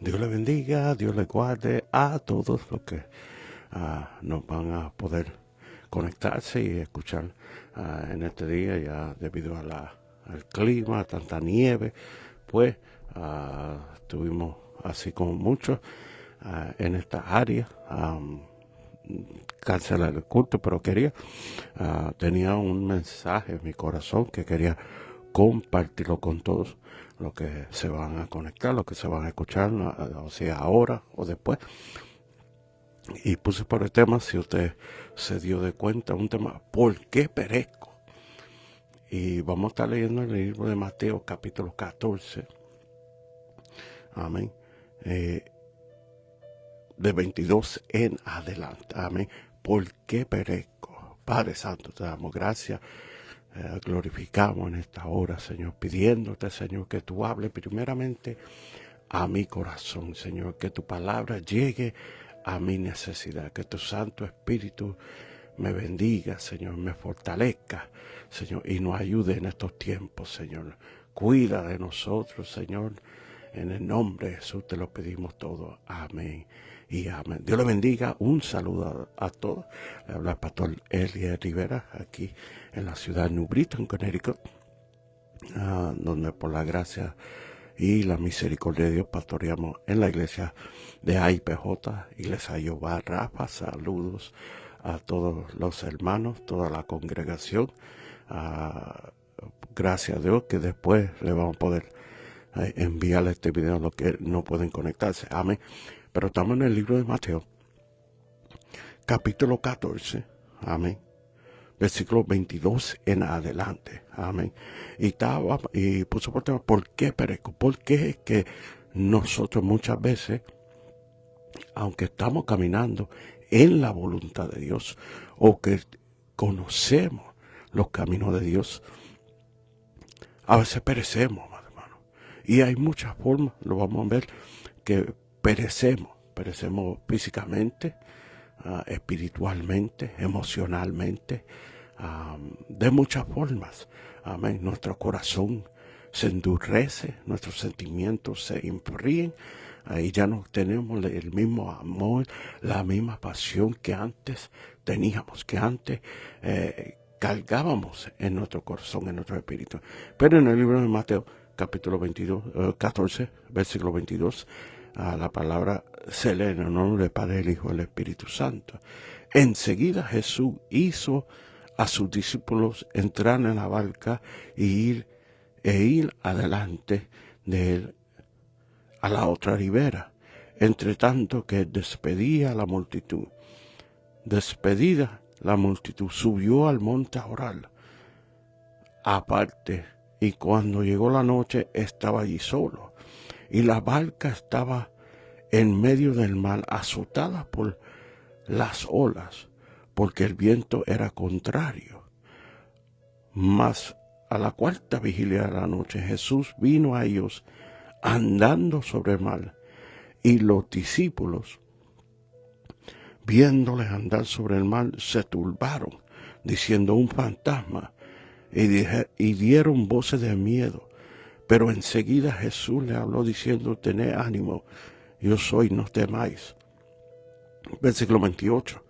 Dios le bendiga, Dios le guarde a todos los que nos van a poder conectarse y escuchar en este día, ya debido a al clima, tanta nieve, pues tuvimos así como muchos en esta área cancelar el culto, pero tenía un mensaje en mi corazón que quería compartirlo con todos los que se van a conectar, los que se van a escuchar, o sea, ahora o después. Y puse por el tema, si usted se dio de cuenta, un tema, ¿por qué perezco? Y vamos a estar leyendo el libro de Mateo, capítulo 14. Amén. De 22 en adelante. Amén. ¿Por qué perezco? Padre Santo, te damos gracias. Glorificamos en esta hora, Señor, pidiéndote, Señor, que tú hables primeramente a mi corazón, Señor, que tu palabra llegue a mi necesidad, que tu Santo Espíritu me bendiga, Señor, me fortalezca, Señor, y nos ayude en estos tiempos, Señor. Cuida de nosotros, Señor, en el nombre de Jesús te lo pedimos todo. Amén y amén. Dios le bendiga. Un saludo a todos. Le habla el pastor Elia Rivera, aquí en la ciudad de New Britain, Connecticut, donde por la gracia y la misericordia de Dios pastoreamos en la iglesia de AIPJ, Iglesia de Jehová Rafa. Saludos a todos los hermanos, toda la congregación. Gracias a Dios que después le vamos a poder enviarle este video a los que no pueden conectarse. Amén. Pero estamos en el libro de Mateo, capítulo 14. Amén. Versículo 22 en adelante. Amén. Y puso por tema, ¿por qué perezco? Porque es que nosotros muchas veces, aunque estamos caminando en la voluntad de Dios, o que conocemos los caminos de Dios, a veces perecemos, hermano. Y hay muchas formas, lo vamos a ver, que perecemos físicamente, espiritualmente, emocionalmente, de muchas formas. Amén. Nuestro corazón se endurece, nuestros sentimientos se enfríen, y ya no tenemos el mismo amor, la misma pasión que antes teníamos, que antes cargábamos en nuestro corazón, en nuestro espíritu. Pero en el libro de Mateo, capítulo 14, versículo 22, la palabra se lee en el nombre del Padre, el Hijo y el Espíritu Santo. Enseguida Jesús hizo a sus discípulos entrar en la barca e ir adelante de él a la otra ribera, entre tanto que despedía a la multitud. Despedida la multitud, subió al monte a orar aparte, y cuando llegó la noche estaba allí solo, y la barca estaba en medio del mar, azotada por las olas, porque el viento era contrario. Mas a la cuarta vigilia de la noche Jesús vino a ellos andando sobre el mar, y los discípulos, viéndoles andar sobre el mar, se turbaron, diciendo un fantasma, y dieron voces de miedo. Pero enseguida Jesús le habló diciendo, tened ánimo, yo soy, no temáis. Versículo 28.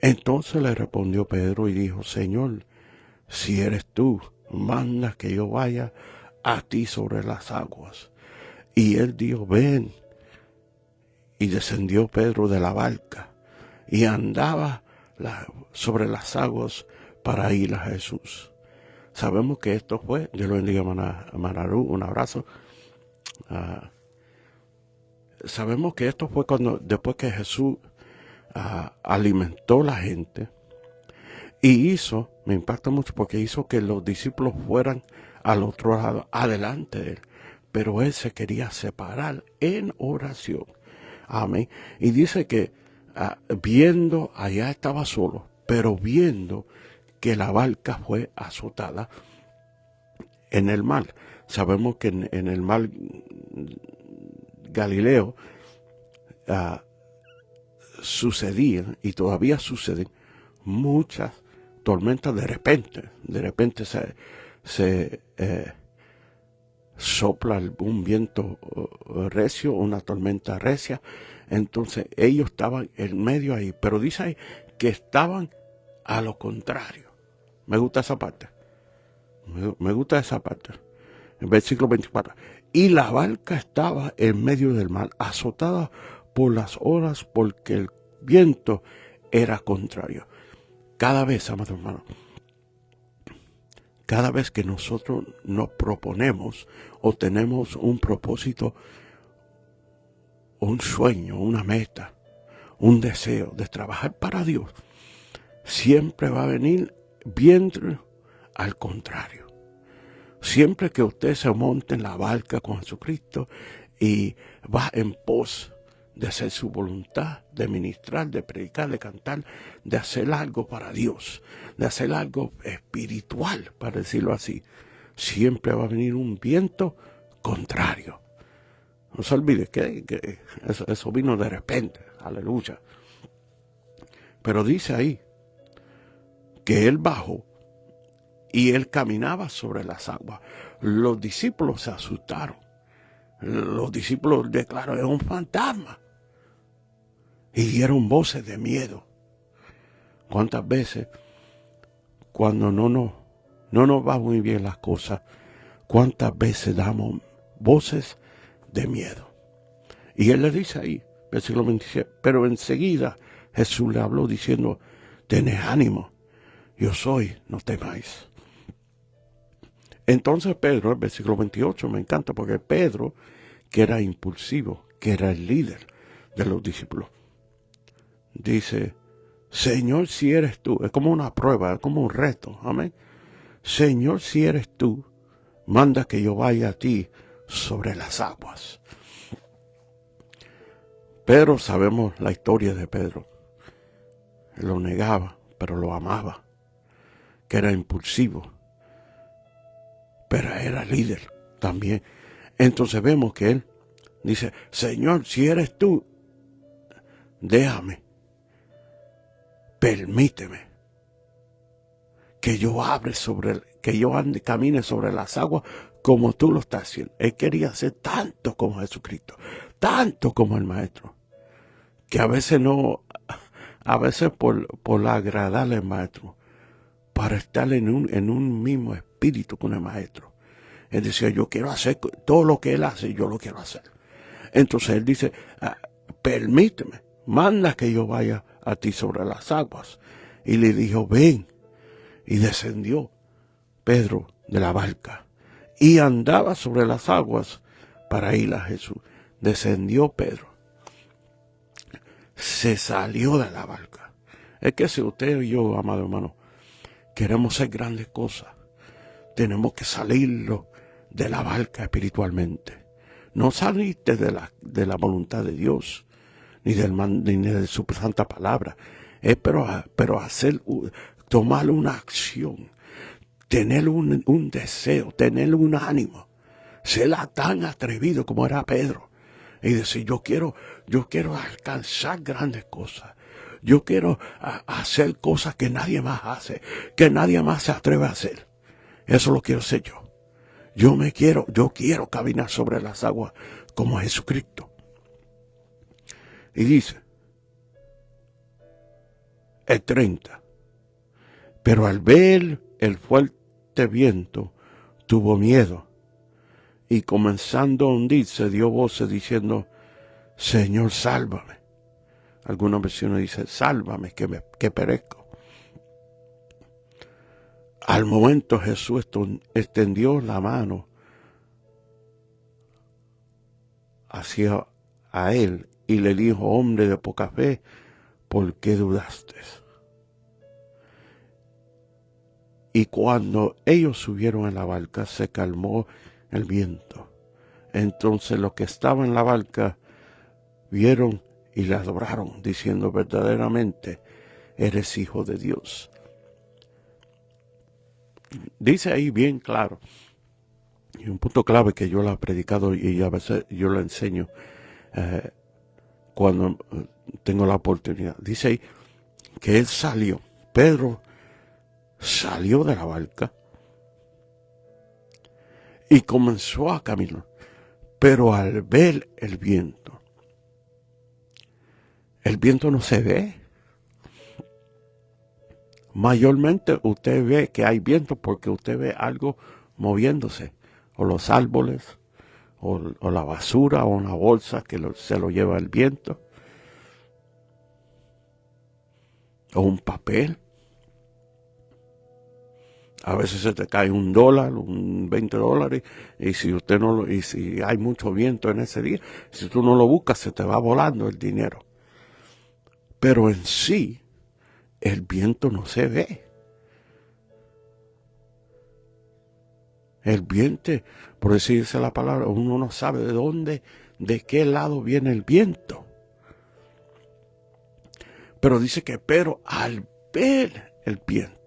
Entonces le respondió Pedro y dijo, Señor, si eres tú, manda que yo vaya a ti sobre las aguas. Y él dijo, ven. Y descendió Pedro de la barca y andaba sobre las aguas para ir a Jesús. Sabemos que esto fue, Dios lo bendiga, Manaru, un abrazo. Sabemos que esto fue después que Jesús alimentó a la gente, y me impacta mucho porque hizo que los discípulos fueran al otro lado, adelante de él, pero él se quería separar en oración. Amén. Y dice que viendo, allá estaba solo, pero viendo que la barca fue azotada en el mar. Sabemos que en el mar Galileo sucedían y todavía suceden muchas tormentas de repente. De repente sopla un viento recio, una tormenta recia. Entonces ellos estaban en medio ahí, pero dice ahí que estaban a lo contrario. Me gusta esa parte. Me gusta esa parte. En versículo 24. Y la barca estaba en medio del mar, azotada por las olas, porque el viento era contrario. Cada vez, amados hermanos, cada vez que nosotros nos proponemos o tenemos un propósito, un sueño, una meta, un deseo de trabajar para Dios, siempre va a venir viento al contrario. Siempre que usted se monte en la barca con Jesucristo y va en pos de hacer su voluntad, de ministrar, de predicar, de cantar, de hacer algo para Dios, de hacer algo espiritual, para decirlo así, siempre va a venir un viento contrario. No se olvide que eso vino de repente, aleluya. Pero dice ahí que él bajó y él caminaba sobre las aguas. Los discípulos se asustaron. Los discípulos declararon, es un fantasma. Y dieron voces de miedo. ¿Cuántas veces, cuando no nos va muy bien las cosas, cuántas veces damos voces de miedo? Y él le dice ahí, versículo 27, pero enseguida Jesús le habló diciendo, tened ánimo, yo soy, no temáis. Entonces Pedro, el versículo 28, me encanta, porque Pedro, que era impulsivo, que era el líder de los discípulos, dice, Señor, si eres tú, es como una prueba, es como un reto, amén. Señor, si eres tú, manda que yo vaya a ti sobre las aguas. Pedro, sabemos la historia de Pedro. Él lo negaba, pero lo amaba, que era impulsivo, pero era líder también. Entonces vemos que él dice, Señor, si eres tú, déjame, permíteme que yo camine sobre las aguas como tú lo estás haciendo. Él quería ser tanto como Jesucristo, tanto como el Maestro, que a veces por agradarle al Maestro, para estar en un mismo espíritu con el Maestro. Él decía, yo quiero hacer todo lo que él hace, yo lo quiero hacer. Entonces él dice, permíteme, manda que yo vaya a ti sobre las aguas. Y le dijo, ven. Y descendió Pedro de la barca y andaba sobre las aguas para ir a Jesús. Descendió Pedro. Se salió de la barca. Es que si usted y yo, amado hermano, queremos hacer grandes cosas, tenemos que salirlo de la barca espiritualmente. No salirte de la voluntad de Dios, ni de su santa palabra. Pero tomar una acción, tener un deseo, tener un ánimo, ser tan atrevido como era Pedro, y decir, yo quiero alcanzar grandes cosas. Yo quiero hacer cosas que nadie más hace, que nadie más se atreve a hacer. Eso lo quiero hacer yo. Yo quiero caminar sobre las aguas como Jesucristo. Y dice, el 30, pero al ver el fuerte viento, tuvo miedo, y comenzando a hundirse, dio voces diciendo, Señor, sálvame. Algunas versiones dicen, sálvame, que perezco. Al momento Jesús extendió la mano hacia a él y le dijo, hombre de poca fe, ¿por qué dudaste? Y cuando ellos subieron en la barca, se calmó el viento. Entonces los que estaban en la barca vieron y le adoraron, diciendo, verdaderamente eres hijo de Dios. Dice ahí bien claro, y un punto clave que yo lo he predicado y a veces yo lo enseño cuando tengo la oportunidad. Dice ahí que él salió, Pedro salió de la barca y comenzó a caminar. Pero al ver el viento no se ve. Mayormente usted ve que hay viento porque usted ve algo moviéndose, o los árboles, o la basura, o una bolsa que se lo lleva el viento, o un papel. A veces se te cae $1, un $20, y si usted y si hay mucho viento en ese día, si tú no lo buscas, se te va volando el dinero. Pero en sí, el viento no se ve. El viento, por decirse la palabra, uno no sabe de qué lado viene el viento. Pero dice que, pero al ver el viento,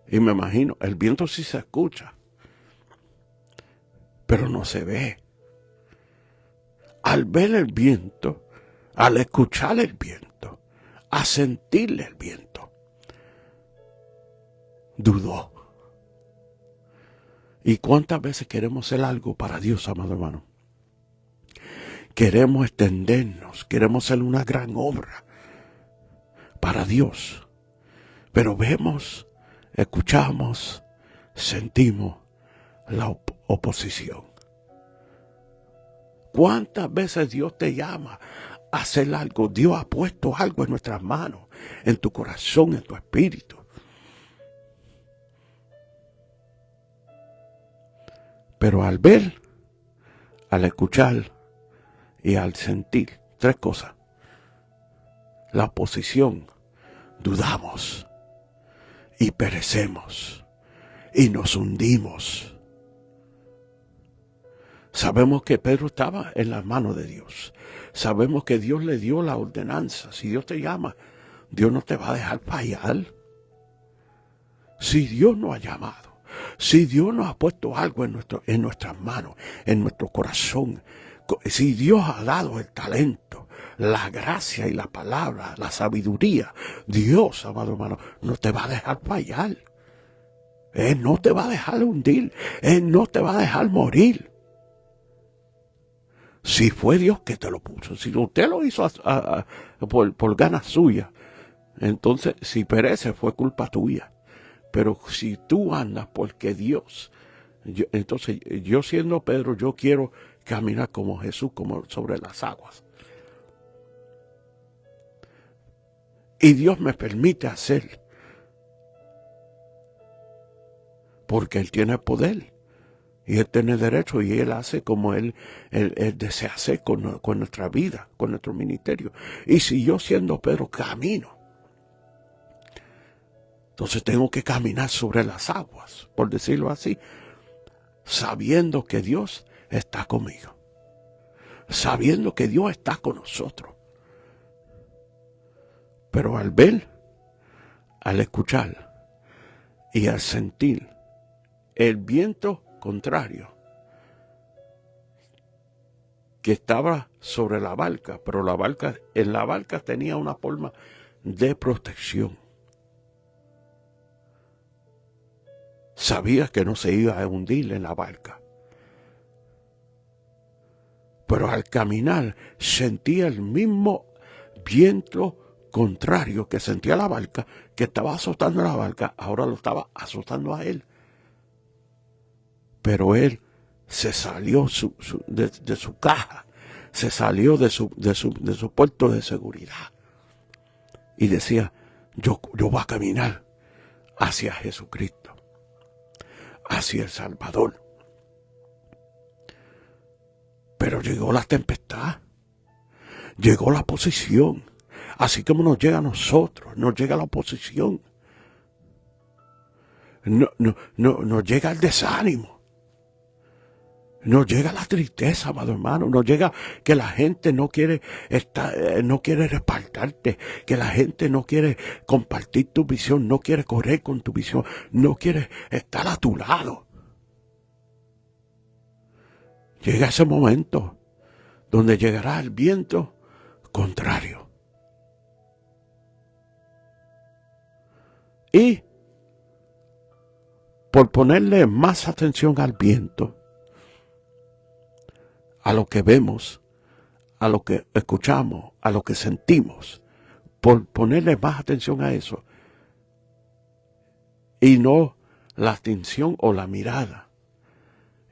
y me imagino, el viento sí se escucha, pero no se ve. Al ver el viento, al escuchar el viento, a sentirle el viento, dudó. ¿Y cuántas veces queremos hacer algo para Dios, amado hermano? Queremos extendernos, queremos hacer una gran obra para Dios. Pero vemos, escuchamos, sentimos la oposición. ¿Cuántas veces Dios te llama a hacer algo? Dios ha puesto algo en nuestras manos, en tu corazón, en tu espíritu. Pero al ver, al escuchar y al sentir, 3 cosas. La oposición, dudamos y perecemos y nos hundimos. Sabemos que Pedro estaba en las manos de Dios. Sabemos que Dios le dio la ordenanza. Si Dios te llama, Dios no te va a dejar fallar. Si Dios nos ha llamado, si Dios nos ha puesto algo en nuestras manos, en nuestro corazón, si Dios ha dado el talento, la gracia y la palabra, la sabiduría, Dios, amado hermano, no te va a dejar fallar. Él no te va a dejar hundir. Él no te va a dejar morir. Si fue Dios que te lo puso, si usted lo hizo por ganas suyas, entonces si perece fue culpa tuya. Pero si tú andas porque Dios, entonces yo siendo Pedro, yo quiero caminar como Jesús, como sobre las aguas. Y Dios me permite hacer, porque Él tiene poder. Y Él tiene derecho y Él hace como Él desea hacer con nuestra vida, con nuestro ministerio. Y si yo siendo Pedro camino, entonces tengo que caminar sobre las aguas, por decirlo así, sabiendo que Dios está conmigo, sabiendo que Dios está con nosotros. Pero al ver, al escuchar y al sentir el viento contrario que estaba sobre la barca, pero en la barca tenía una forma de protección. Sabía que no se iba a hundir en la barca. Pero al caminar sentía el mismo viento contrario que sentía la barca, que estaba azotando la barca, ahora lo estaba azotando a él. Pero él se salió de su caja, se salió de su puerto de seguridad. Y decía, yo voy a caminar hacia Jesucristo, hacia el Salvador. Pero llegó la tempestad, llegó la oposición, así como nos llega a nosotros, nos llega la oposición, nos llega el desánimo, nos llega la tristeza, amado hermano, nos llega que la gente no quiere respaldarte, que la gente no quiere compartir tu visión, no quiere correr con tu visión, no quiere estar a tu lado. Llega ese momento donde llegará el viento contrario. Y por ponerle más atención al viento, a lo que vemos, a lo que escuchamos, a lo que sentimos, por ponerle más atención a eso, y no la atención o la mirada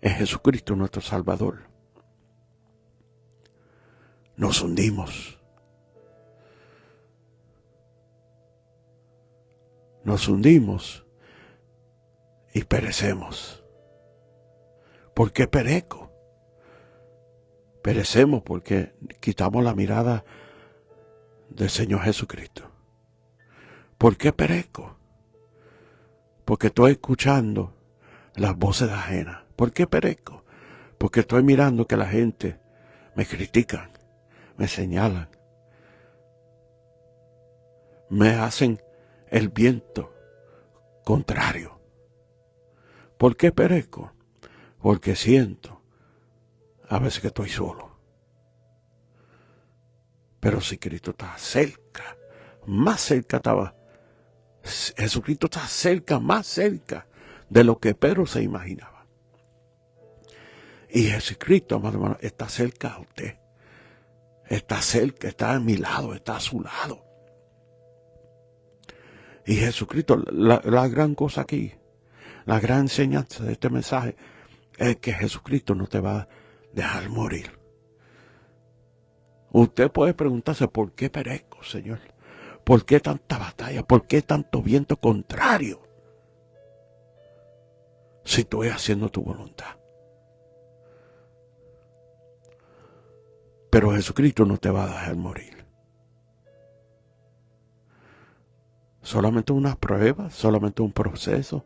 en Jesucristo nuestro Salvador, nos hundimos. Nos hundimos y perecemos. ¿Por qué perezco? Perecemos porque quitamos la mirada del Señor Jesucristo. ¿Por qué perezco? Porque estoy escuchando las voces ajenas. ¿Por qué perezco? Porque estoy mirando que la gente me critican, me señalan, me hacen el viento contrario. ¿Por qué perezco? Porque siento a veces que estoy solo. Pero si Cristo está cerca, más cerca estaba, Jesucristo está cerca, más cerca de lo que Pedro se imaginaba. Y Jesucristo, amado hermano, está cerca a usted. Está cerca, está a mi lado, está a su lado. Y Jesucristo, la gran cosa aquí, la gran enseñanza de este mensaje es que Jesucristo no te va a dejar morir. Usted puede preguntarse, ¿por qué perezco, Señor? ¿Por qué tanta batalla? ¿Por qué tanto viento contrario? Si estoy haciendo tu voluntad. Pero Jesucristo no te va a dejar morir. Solamente una prueba, solamente un proceso,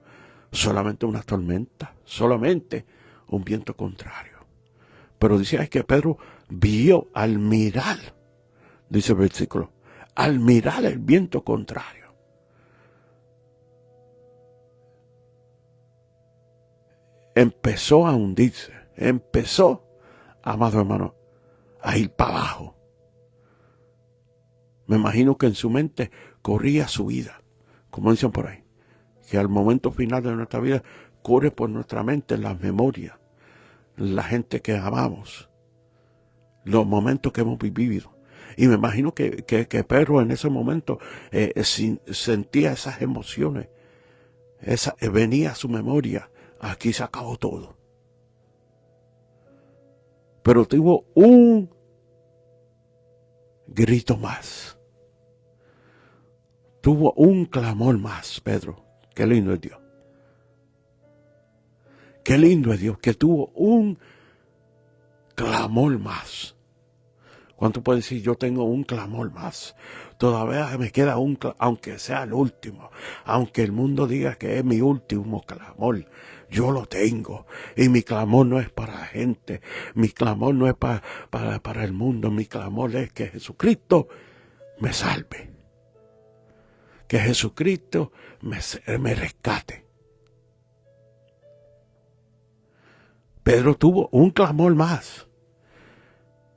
solamente una tormenta, solamente un viento contrario. Pero dice que Pedro vio al mirar, dice el versículo, al mirar el viento contrario. Empezó a hundirse, empezó, amado hermano, a ir para abajo. Me imagino que en su mente corría su vida, como dicen por ahí, que al momento final de nuestra vida corre por nuestra mente las memorias, la gente que amamos, los momentos que hemos vivido. Y me imagino que Pedro en ese momento sentía esas emociones, venía a su memoria, aquí se acabó todo. Pero tuvo un grito más. Tuvo un clamor más, Pedro. Qué lindo es Dios. Qué lindo es Dios, que tuvo un clamor más. ¿Cuánto puede decir? Yo tengo un clamor más. Todavía me queda aunque sea el último. Aunque el mundo diga que es mi último clamor. Yo lo tengo. Y mi clamor no es para la gente. Mi clamor no es para el mundo. Mi clamor es que Jesucristo me salve. Que Jesucristo me rescate. Pedro tuvo un clamor más.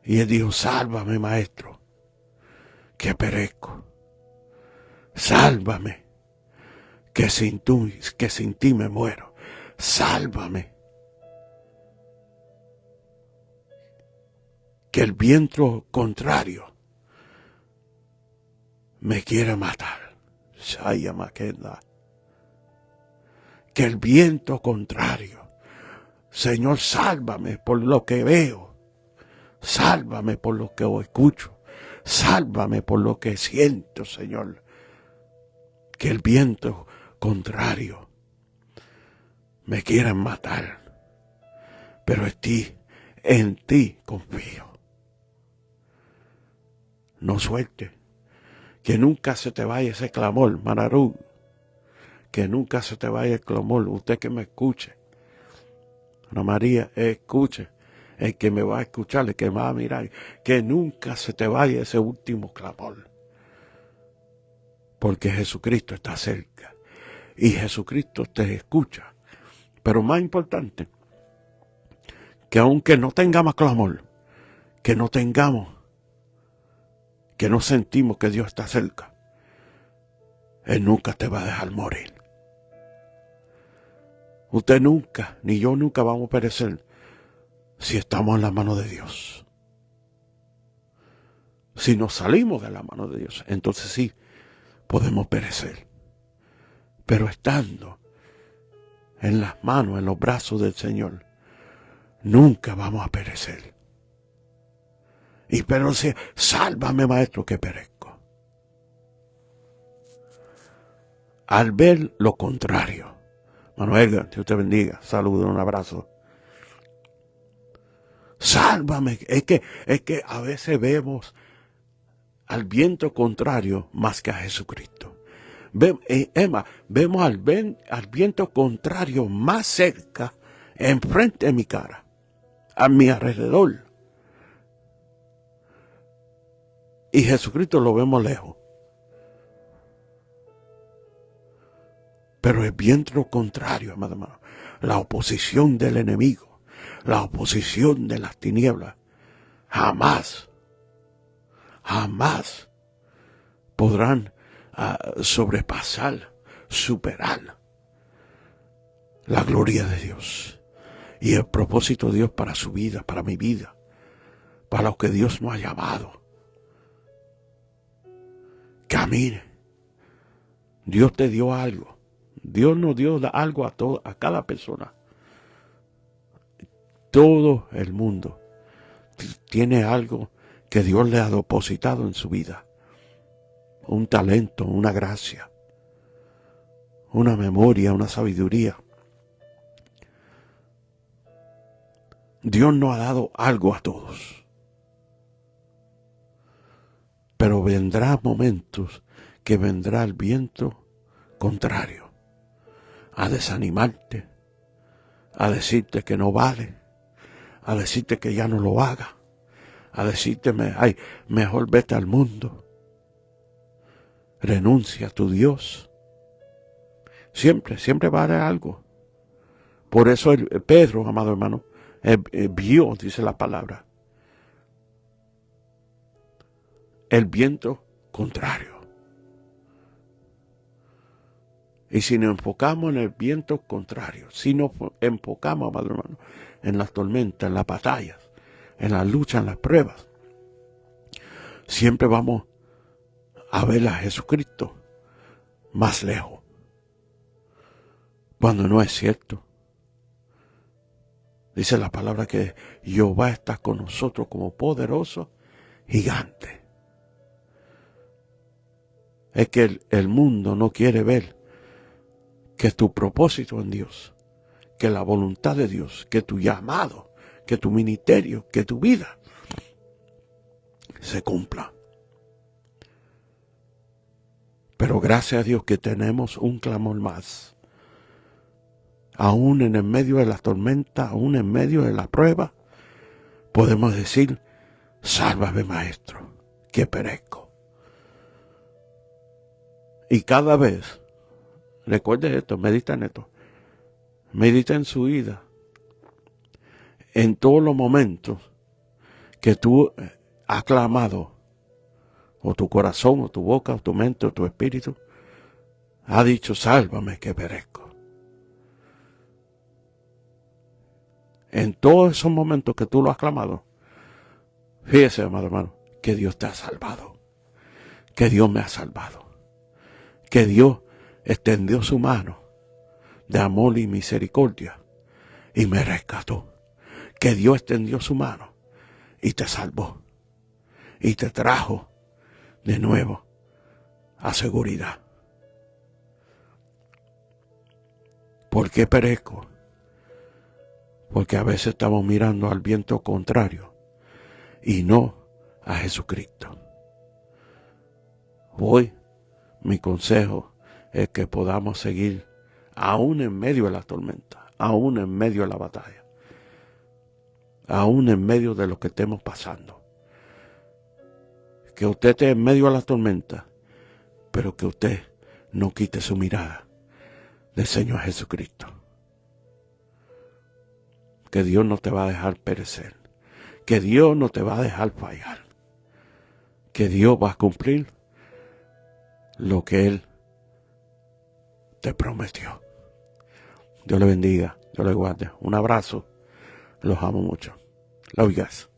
Y él dijo, sálvame, maestro, que perezco. Sálvame, que sin ti me muero. Sálvame. Que el viento contrario me quiere matar. Shaya Makenda. Que el viento contrario. Señor, sálvame por lo que veo. Sálvame por lo que escucho. Sálvame por lo que siento, Señor. Que el viento contrario me quiera matar. Pero en ti confío. No suelte. Que nunca se te vaya ese clamor, Manarú. Que nunca se te vaya el clamor. Usted que me escuche. Ana María, escuche. El que me va a escuchar, el que me va a mirar, que nunca se te vaya ese último clamor. Porque Jesucristo está cerca. Y Jesucristo te escucha. Pero más importante, que aunque no tengamos clamor, que no sentimos que Dios está cerca, Él nunca te va a dejar morir. Usted nunca, ni yo nunca vamos a perecer si estamos en la mano de Dios. Si nos salimos de la mano de Dios, entonces sí, podemos perecer. Pero estando en las manos, en los brazos del Señor, nunca vamos a perecer. Y pero dice, sálvame, maestro, que perezco. Al ver lo contrario, Manuel, Dios te bendiga, saludo, un abrazo. Sálvame, es que a veces vemos al viento contrario más que a Jesucristo. Vemos al viento contrario más cerca, enfrente de mi cara, a mi alrededor. Y Jesucristo lo vemos lejos. Pero el viento contrario, amado hermano, la oposición del enemigo, la oposición de las tinieblas, jamás podrán sobrepasar, superar la gloria de Dios y el propósito de Dios para su vida, para mi vida, para lo que Dios nos ha llamado. Camine. Dios te dio algo. Dios nos dio algo a cada persona. Todo el mundo tiene algo que Dios le ha depositado en su vida. Un talento, una gracia, una memoria, una sabiduría. Dios nos ha dado algo a todos. Pero vendrá momentos que vendrá el viento contrario a desanimarte, a decirte que no vale, a decirte que ya no lo haga, a decirte, ay, mejor vete al mundo, renuncia a tu Dios. Siempre va a haber algo. Por eso Pedro, amado hermano, vio, dice la palabra, el viento contrario. Y si nos enfocamos en el viento contrario, si nos enfocamos, amado hermano, en las tormentas, en las batallas, en las luchas, en las pruebas, siempre vamos a ver a Jesucristo más lejos. Cuando no es cierto. Dice la palabra que Jehová está con nosotros como poderoso gigante. Es que el mundo no quiere ver que tu propósito en Dios, que la voluntad de Dios, que tu llamado, que tu ministerio, que tu vida se cumpla. Pero gracias a Dios que tenemos un clamor más. Aún en el medio de la tormenta, aún en medio de la prueba, podemos decir, sálvame, maestro, que perezco. Y cada vez, recuerde esto, medita en esto, medita en su vida, en todos los momentos que tú has clamado, o tu corazón, o tu boca, o tu mente, o tu espíritu, ha dicho, sálvame que perezco. En todos esos momentos que tú lo has clamado, fíjese, amado hermano, que Dios te ha salvado, que Dios me ha salvado, que Dios extendió su mano de amor y misericordia y me rescató, que Dios extendió su mano y te salvó y te trajo de nuevo a seguridad. ¿Por qué perezco? Porque a veces estamos mirando al viento contrario y no a Jesucristo. Hoy mi consejo es que podamos seguir aún en medio de la tormenta, aún en medio de la batalla, aún en medio de lo que estemos pasando. Que usted esté en medio de la tormenta, pero que usted no quite su mirada del Señor Jesucristo. Que Dios no te va a dejar perecer. Que Dios no te va a dejar fallar. Que Dios va a cumplir lo que Él te prometió. Dios le bendiga, Dios le guarde. Un abrazo. Los amo mucho. Love you guys.